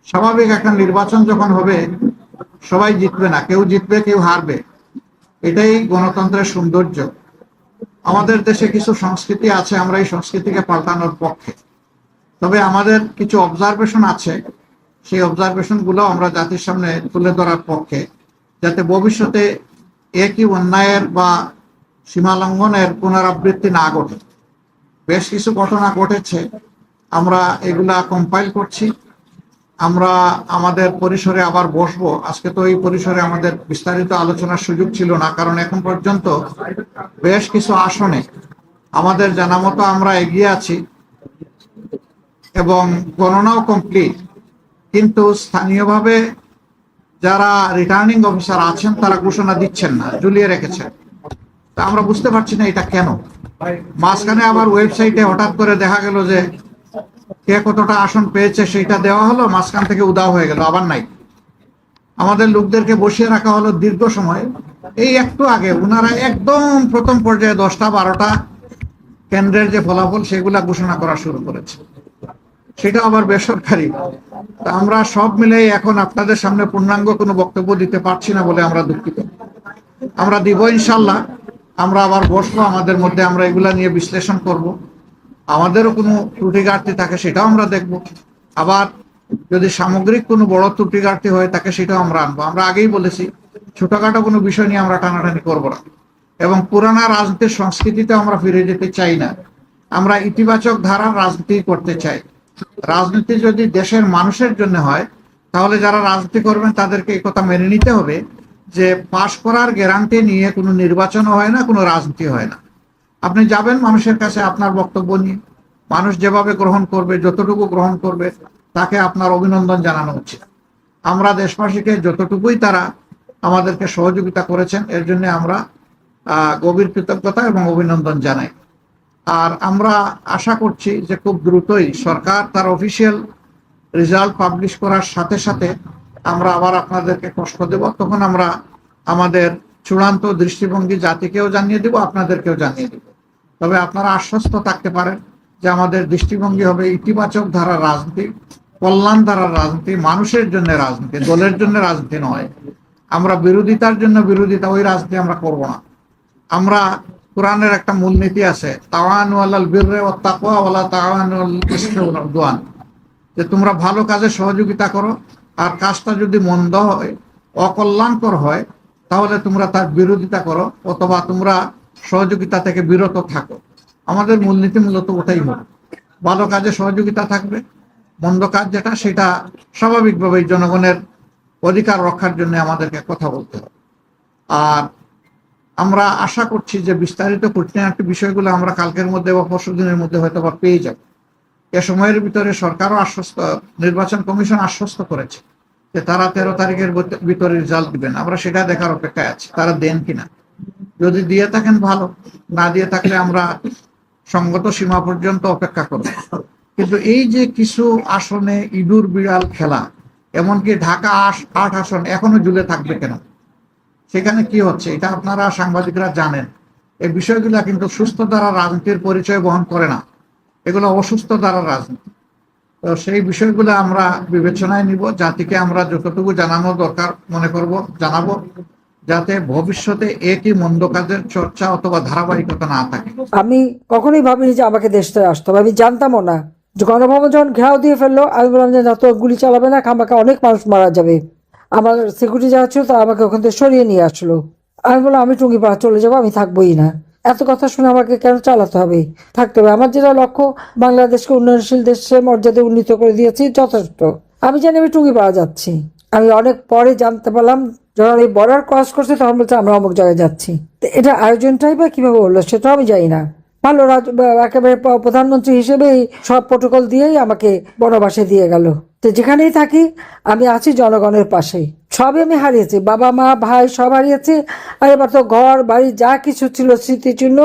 স্বাভাবিক একটা নির্বাচন যখন হবে সবাই জিতবে না, কেউ জিতবে কেউ হারবে। এটাই গণতন্ত্রের সৌন্দর্য। আমাদের দেশে কিছু সংস্কৃতি আছে, আমরা এই সংস্কৃতিকে পাল্টানোর পক্ষে। তবে আমাদের কিছু অবজারভেশন আছে, সেই অবজারভেশন গুলো আমরা জাতির সামনে তুলে ধরার পক্ষে, যাতে ভবিষ্যতে একই অন্যায়ের বা সীমালঙ্ঘনের পুনরাবৃত্তি না ঘটে। বেশ কিছু ঘটনা ঘটেছে, আমরা এগুলা কম্পাইল করছি। আমরা আমাদের পরিসরে আবার বসবো। আজকে তো এই পরিসরে আমাদের বিস্তারিত আলোচনার সুযোগ ছিল না, কারণ এখন পর্যন্ত বেশ কিছু আসনে আমাদের জানা মতো আমরা এগিয়ে আছি এবং গণনাও কমপ্লিট। কিন্তু স্থানীয়ভাবে যারা রিটার্নিং অফিসার আছেন তারা ঘোষণা দিচ্ছেন না, ঝুলিয়ে রেখেছেন। তা আমরা বুঝতে পারছি না এটা কেন। মাঝখানে আবার ওয়েবসাইটে হঠাৎ করে দেখা গেল যে কে কতটা আসন পেয়েছে সেইটা দেওয়া হলো, মাঝখান থেকে উদাও হয়ে গেল, আবার নাই। আমাদের লোকদেরকে বসিয়ে রাখা হলো দীর্ঘ সময়। এই একটু আগে ওনারা একদম প্রথম পর্যায়ে 10টা 12টা কেন্দ্রের যে ফলাফল সেগুলা ঘোষণা করা শুরু করেছে, সেটা আবার বেসরকারি। তা আমরা সব মিলে এখন আপনাদের সামনে পূর্ণাঙ্গ কোনো বক্তব্য দিতে পারছি না বলে আমরা দুঃখিত। আমরা দিব ইনশাল্লাহ। আমরা আবার বসবো, আমাদের মধ্যে আমরা এগুলা নিয়ে বিশ্লেষণ করব। আমাদেরও কোনো ত্রুটি ঘাটতি থাকে সেটাও আমরা দেখব। আবার যদি সামগ্রিক কোনো বড় ত্রুটি ঘাটতি হয় তাকে সেটাও আমরা আনবো। আমরা আগেই বলেছি ছোটখাটো কোনো বিষয় নিয়ে আমরা টানাটানি করবো না, এবং পুরানা রাজনীতির সংস্কৃতিতে আমরা ফিরে যেতে চাই না। আমরা ইতিবাচক ধারার রাজনীতি করতে চাই। রাজনীতি যদি দেশের মানুষের জন্য হয়, তাহলে যারা রাজনীতি করবেন তাদেরকে এই কথা মেনে নিতে হবে যে পাশ করার গ্যারান্টি নিয়ে কোনো নির্বাচন হয় না, কোনো রাজনীতি হয় না। আপনি যাবেন মানুষের কাছে আপনার বক্তব্য নিয়ে, মানুষ যেভাবে গ্রহণ করবে, যতটুকু গ্রহণ করবে, তাকে আপনার অভিনন্দন জানানো উচিত। আমরা দেশবাসীকে যতটুকুই তারা আমাদেরকে সহযোগিতা করেছেন এর জন্য আমরা গভীর কৃতজ্ঞতা এবং অভিনন্দন জানাই। আর আমরা আশা করছি যে খুব দ্রুতই সরকার তার অফিসিয়াল রেজাল্ট পাবলিশ করার সাথে সাথে আমরা আবার আপনাদেরকে কষ্ট দেব। তখন আমরা আমাদের চূড়ান্ত দৃষ্টিভঙ্গি জাতিকেও জানিয়ে দেব, আপনাদেরকেও জানিয়ে দেব। তবে আপনারা আশ্বস্ত থাকতে পারেন যে আমাদের দৃষ্টিভঙ্গি হবে ইতিবাচক ধারার রাজনীতি, কল্যাণ ধারার রাজনীতি, মানুষের জন্য রাজনীতি, দলের জন্য রাজনীতি নয়। আমরা বিরোধিতার জন্য বিরোধিতা, ওই রাজনীতি আমরা করব না। আমরা কোরআনের একটা মূলনীতি আছে, তাওয়ানু আলাল বিররি ওয়াত তাকওয়া ওয়ালা তাওয়ানু আলাল ইসমি ওয়াল উদওয়ান, যে তোমরা ভালো কাজে সহযোগিতা করো, আর কাজটা যদি মন্দ হয়, অকল্যাণকর হয়, তাহলে তোমরা তার বিরোধিতা করো অথবা তোমরা সহযোগিতা থেকে বিরত থাকো। আমাদের মূলনীতি মূলত ওটাই হবে, ভালো কাজে সহযোগিতা থাকবে, মন্দ কাজ যেটা সেটা স্বাভাবিকভাবেই জনগণের অধিকার রক্ষার জন্য আমাদেরকে কথা বলতে হবে। আর আমরা আশা করছি যে বিস্তারিত খুঁটিনাটি বিষয়গুলো আমরা কালকের মধ্যে বা পরশু দিনের মধ্যে হয়তো বা পেয়ে যাব। এ সময়ের ভিতরে সরকারও আশ্বস্ত, নির্বাচন কমিশন আশ্বস্ত করেছে যে তারা 13 তারিখের ভিতরে রেজাল্ট দিবেন। আমরা সেটা দেখার অপেক্ষায় আছি, তারা দেন কিনা। যদি দিয়ে থাকেন ভালো, না দিয়ে থাকলে আমরা সঙ্গত সীমা পর্যন্ত অপেক্ষা করব। কিন্তু এই যে কিছু আসনে ইঁদুর বিড়াল খেলা, এমনকি ঢাকা 8 আসন এখনো ঝুলে থাকবে কেন, সেখানে কি হচ্ছে এটা আপনারা সাংবাদিকরা জানেন। এই বিষয়গুলো কিন্তু সুস্থ ধারার রাজনীতির পরিচয় বহন করে না, এগুলো অসুস্থ ধারার রাজনীতি। তো সেই বিষয়গুলো আমরা বিবেচনায় নিব, জাতিকে আমরা যতটুকু জানানো দরকার মনে করব জানাবো, যাতে ভবিষ্যতে একই মন্দ কাজের চর্চা অথবা ধারাবাহিকতা না থাকে। আমি কখনোই ভাবিনি যে আমাকে দেশ থেকে আসতে হবে, আমি জানতামও না। যে গণভবন যখন ঘেরাও দিয়ে ফেললো, আমি বললাম যে না, তো গুলি চালাবে না, খামাখা অনেক মানুষ মারা যাবে। আমার সিকিউরিটি যারা ছিল তারা আমাকে ওখান থেকে সরিয়ে নিয়ে আসলো। আমি বললাম আমি টুঙ্গিপাড়া চলে যাবো, আমি থাকবোই না। এত কথা শুনে আমাকে কেন চালাতে হবে, থাকতে হবে। আমার যেটা লক্ষ্য, বাংলাদেশকে উন্নয়নশীল দেশে মর্যাদা উন্নীত করে দিয়েছি, যথেষ্ট। আমি জানি আমি টুঙ্গিপাড়া যাচ্ছি। আমি অনেক পরে জানতে পারলাম, যখন এই বর্ডার ক্রস করছে তখন বলছে আমরা অমুক জায়গায় যাচ্ছি। তো এটা আয়োজনটাই বা কিভাবে হলো সেটা আমি জানি না। ভালো একেবারে প্রধানমন্ত্রী হিসেবেই সব প্রোটোকল দিয়েই আমাকে বনবাসে দিয়ে গেল। তো যেখানেই থাকি আমি আছি জনগণের পাশে। সবই আমি হারিয়েছি, বাবা মা ভাই সব হারিয়েছি। আর এবার তো ঘর বাড়ি যা কিছু ছিল স্মৃতিচিহ্ন,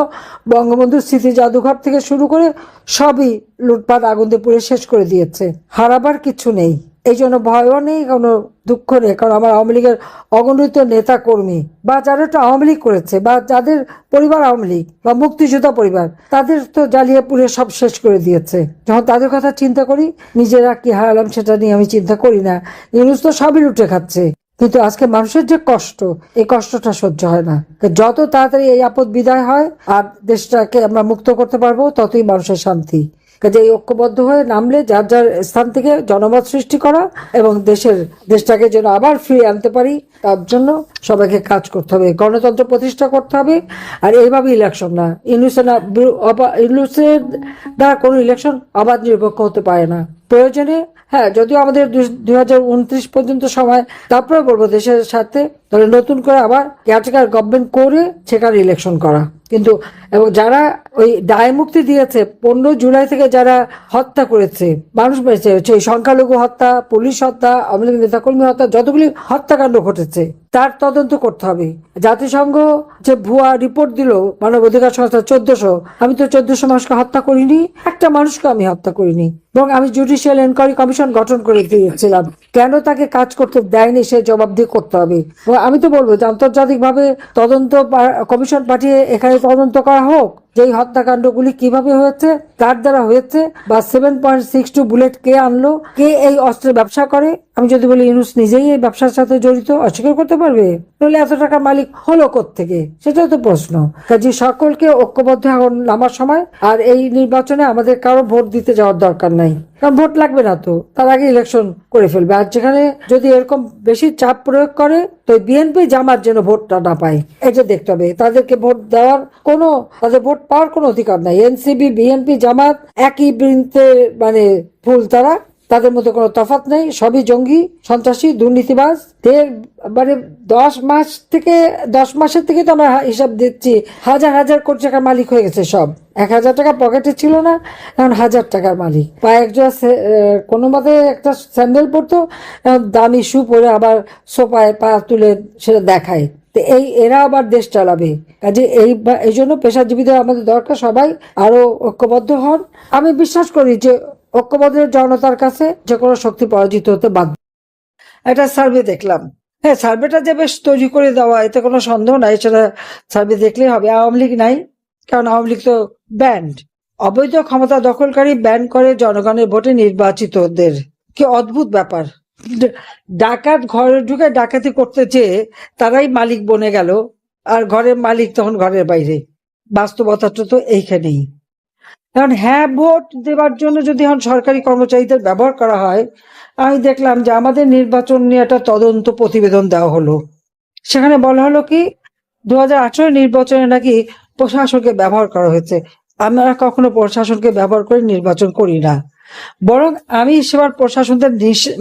বঙ্গবন্ধুর স্মৃতি জাদুঘর থেকে শুরু করে সবই লুটপাট আগুন দিয়ে পুড়ে শেষ করে দিয়েছে। হারাবার কিছু নেই। এই জন্য ভয়ও নেই, কোনো দুঃখ নেই, কারণ আমার আওয়ামী লীগের অগণিত নেতা কর্মী বা যারা একটু আওয়ামী লীগ করেছে বা যাদের পরিবার আওয়ামী লীগ বা মুক্তিযোদ্ধা পরিবার, তাদের তো জ্বালিয়ে পুড়ে সব শেষ করে দিয়েছে। যখন তাদের কথা চিন্তা করি, নিজেরা কি হারালাম সেটা নিয়ে আমি চিন্তা করি না। ইউনূস তো সবই লুটে খাচ্ছে, কিন্তু আজকে মানুষের যে কষ্ট, এই কষ্টটা সহ্য হয় না। যত তাড়াতাড়ি এই আপদ বিদায় হয় আর দেশটাকে আমরা মুক্ত করতে পারবো, ততই মানুষের শান্তি। কাজে এই ঐক্যবদ্ধ হয়ে নামলে যার যার স্থান থেকে জনমত সৃষ্টি করা এবং দেশটাকে যেন আবার ফিরিয়ে আনতে পারি, তার জন্য সবাইকে কাজ করতে হবে, গণতন্ত্র প্রতিষ্ঠা করতে হবে। আর এইভাবে ইলেকশন না, ইউনূসের দ্বারা কোনো ইলেকশন অবাধ নিরপেক্ষ হতে পারে না। প্রয়োজনে হ্যাঁ, যদিও আমাদের 2029 পর্যন্ত সময়, তারপরে বলবো দেশের সাথে তাহলে নতুন করে আবার কেয়ারটেকার গভর্নমেন্ট করে সেখানে ইলেকশন করা। কিন্তু এবং যারা ওই দায় মুক্তি দিয়েছে 15 জুলাই থেকে যারা হত্যা করেছে, মানুষ মেরেছে, সেই সংখ্যালঘু হত্যা, পুলিশ হত্যা, আওয়ামী লীগ নেতাকর্মী হত্যা, যতগুলি হত্যাকাণ্ড ঘটেছে তার তদন্ত করতে হবে। জাতিসংঘ যে ভুয়া রিপোর্ট দিল মানবাধিকার সংস্থা 1400, আমি তো 1400 মানুষকে হত্যা করিনি, একটা মানুষকে আমি হত্যা করিনি, এবং আমি জুডিশিয়াল এনকোয়ারি কমিশন গঠন করে দিয়েছিলাম। কেন তাকে কাজ করতে দেয়নি সে জবাবদিহি করতে হবে। আমি তো বলবো যে আন্তর্জাতিকভাবে তদন্ত কমিশন পাঠিয়ে এখানে তদন্ত করা হোক, যে এই হত্যাকাণ্ডগুলি কিভাবে হয়েছে, কার দ্বারা হয়েছে, বা 7.62 বুলেট কে আনলো, কে এই অস্ত্রের ব্যবসা করে। আমি যদি বলি ইউনূস নিজেই এই ব্যবসার সাথে জড়িত, অস্বীকার করতে পারবে? তাহলে এত টাকার মালিক হলো কোত্থেকে, সেটাও তো প্রশ্ন। কাজে সকলকে ঐক্যবদ্ধ এখন নামার সময়। আর এই নির্বাচনে আমাদের কারো ভোট দিতে যাওয়ার দরকার নাই, কারণ ভোট লাগবে না, তো তার আগে ইলেকশন করে ফেলবে। আর যেখানে যদি এরকম বেশি চাপ প্রয়োগ করে, তো বিএনপি জামাত যেন ভোটটা না পায়, এটা দেখতে হবে। তাদেরকে ভোট দেওয়ার তাদের ভোট পাওয়ার কোনো অধিকার নাই। এনসিপি, বিএনপি, জামাত একই বৃন্তে মানে ফুল, তাদের মধ্যে কোনো তফাৎ নেই, সবই জঙ্গি, সন্ত্রাসী, দুর্নীতিবাজ। মানে 10 মাসের থেকে তো আমরা হিসাব দিচ্ছি, হাজার হাজার কোটি টাকার মালিক হয়ে গেছে সব। 1000 টাকা পকেটে ছিল না, এখন 1000 টাকার মালিক। পায়ে একজোড়া কোনো মতে একটা স্যান্ডেল পরতো, দামি শু পরে আবার সোফায় পা তুলে সেটা দেখায়। এরা আবার দেশ চালাবে। কাজে এই জন্য পেশাজীবীদের আমাদের দরকার, সবাই আরো ঐক্যবদ্ধ হন। আমি বিশ্বাস করি যে ঐক্যবদ্ধ জনতার কাছে যে কোনো শক্তি পরাজিত হতে বাধ্য। একটা সার্ভে দেখলাম, হ্যাঁ সার্ভেটা যে বেশ তৈরি করে দেওয়া, এতে কোনো সন্দেহ নাই, সেটা সার্ভে দেখলেই হবে। আওয়ামী লীগ নাই, কারণ আওয়ামী লীগ তো ব্যান্ড, অবৈধ ক্ষমতা দখলকারী ব্যান করে জনগণের ভোটে নির্বাচিতদের। কি অদ্ভুত ব্যাপার! ডাকাত ঘরে ঢুকে ডাকাতি করতে চেয়ে তারাই মালিক বনে গেল, আর ঘরের মালিক তখন ঘরের বাইরে। বাস্তবতাটা তো এইখানেই। কারণ হ্যাঁ, ভোট দেওয়ার জন্য যদি এখন সরকারি কর্মচারীদের ব্যবহার করা হয়, আমি দেখলাম যে আমাদের নির্বাচন নিয়ে একটা তদন্ত প্রতিবেদন দেওয়া হলো। সেখানে বলা হলো কি 2018 নির্বাচনে নাকি প্রশাসনকে ব্যবহার করা হয়েছে। আমরা কখনো প্রশাসনকে ব্যবহার করে নির্বাচন করি না, বরং আমি সেবার প্রশাসনদের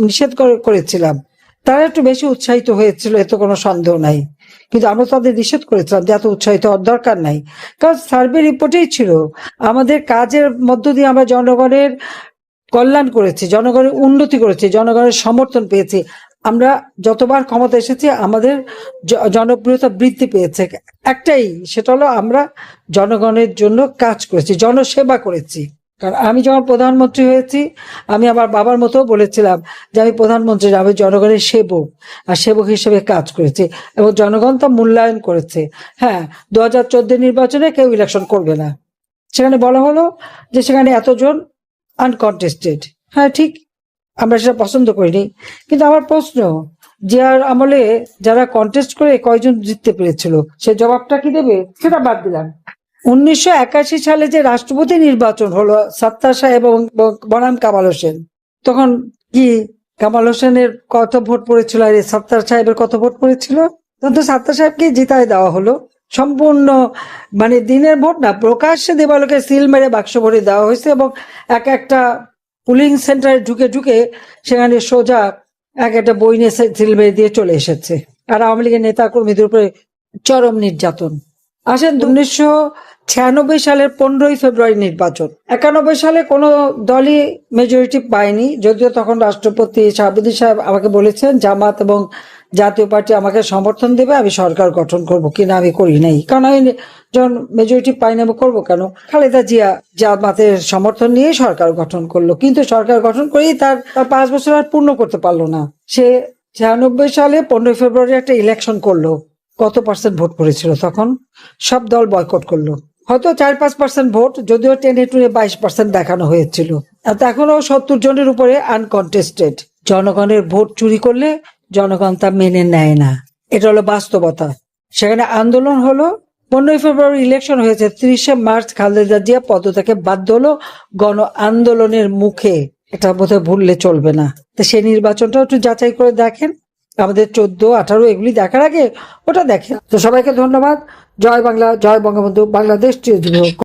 নিষেধ করেছিলাম। তারা একটু বেশি উৎসাহিত হয়েছিল, এতে কোনো সন্দেহ নাই, কিন্তু আমরা তাদের নিষেধ করেছিলাম যে এত উৎসাহিত হওয়ার দরকার নাই। কারণ সার্ভে রিপোর্টেই ছিল আমাদের কাজের মধ্য দিয়ে আমরা জনগণের কল্যাণ করেছি, জনগণের উন্নতি করেছি, জনগণের সমর্থন পেয়েছি। আমরা যতবার ক্ষমতা এসেছি আমাদের জনপ্রিয়তা বৃদ্ধি পেয়েছে একটাই, সেটা হলো আমরা জনগণের জন্য কাজ করেছি, জনসেবা করেছি। কারণ আমি যখন প্রধানমন্ত্রী হয়েছি, আমি আমার বাবার মতো বলেছিলাম যে আমি প্রধানমন্ত্রী, আমি জনগণের সেবক, আর সেবক হিসেবে কাজ করেছি, এবং জনগণ তা মূল্যায়ন করেছে। হ্যাঁ, 2014 নির্বাচনে কেউ ইলেকশন করবে না, সেখানে বলা হলো যে সেখানে এতজন আনকন্টেস্টেড। হ্যাঁ ঠিক, আমরা সেটা পছন্দ করিনি, কিন্তু আমার প্রশ্ন, যে আর আমলে যারা কন্টেস্ট করে কয়জন জিততে পেরেছিল, সে জবাবটা কি দেবে? সেটা বাদ দিলাম। 1981 সালে যে রাষ্ট্রপতি নির্বাচন হলো, সাত্তার সাহেব এবং বনাম কামাল হোসেন, তখন কি কামাল হোসেনের কত ভোট পড়েছিল আর সাত্তার সাহেবের কত ভোট পড়েছিল? তখন তো সাত্তার সাহেবকে জিতায় দেওয়া হলো। সম্পূর্ণ মানে দিনের ভোট না, প্রকাশ্যে দেবালোকে সিল মেরে বাক্স ভরে দেওয়া হয়েছে, এবং একটা পুলিং সেন্টারে ঢুকে ঢুকে সেখানে সোজা একটা বই নিয়ে সিল মেরে দিয়ে চলে এসেছে। আর আওয়ামী লীগের নেতা কর্মীদের উপরে চরম নির্যাতন। আসেন 1996 সালের 15ই ফেব্রুয়ারি নির্বাচন। 91 সালে কোনো দলই মেজরিটি পায়নি, যদিও তখন রাষ্ট্রপতি শাহাবুদ্দিন সাহেব আমাকে বলেছেন জামাত এবং জাতীয় পার্টি আমাকে সমর্থন দেবে, আমি সরকার গঠন করব কিনা আমি করি নাই, কারণ আমি যখন মেজরিটি পাই না আমি করবো কেন। খালেদা জিয়া জামাতের সমর্থন নিয়ে সরকার গঠন করলো, কিন্তু সরকার গঠন করেই তার 5 বছর আর পূর্ণ করতে পারলো না। সে 96 সালে 15 ফেব্রুয়ারি একটা ইলেকশন করলো। কত পার্সেন্ট ভোট পড়েছিল তখন? সব দল বয়কট করলো। হয়তো 4-5% ভোট, যদিও টেনে টুনে 22% দেখানো হয়েছিল। আর এখনো 70 জনের উপরে আনকন্টেস্টেড। জনগণের ভোট চুরি করলে জনগণ তা মেনে নেয় না, এটা হলো বাস্তবতা। সেখানে আন্দোলন হলো, 15 ফেব্রুয়ারি ইলেকশন হয়েছে, 30 মার্চ খালেদা জিয়া পদত্যাগে বাধ্য হলো গণ আন্দোলনের মুখে। এটা বোধহয় ভুললে চলবে না। তো সেই নির্বাচনটা একটু যাচাই করে দেখেন, আমাদের 14, 18 এগুলি দেখার আগে ওটা দেখেন। তো সবাইকে ধন্যবাদ। জয় বাংলা, জয় বঙ্গবন্ধু, বাংলাদেশ চিরজীবী হোক।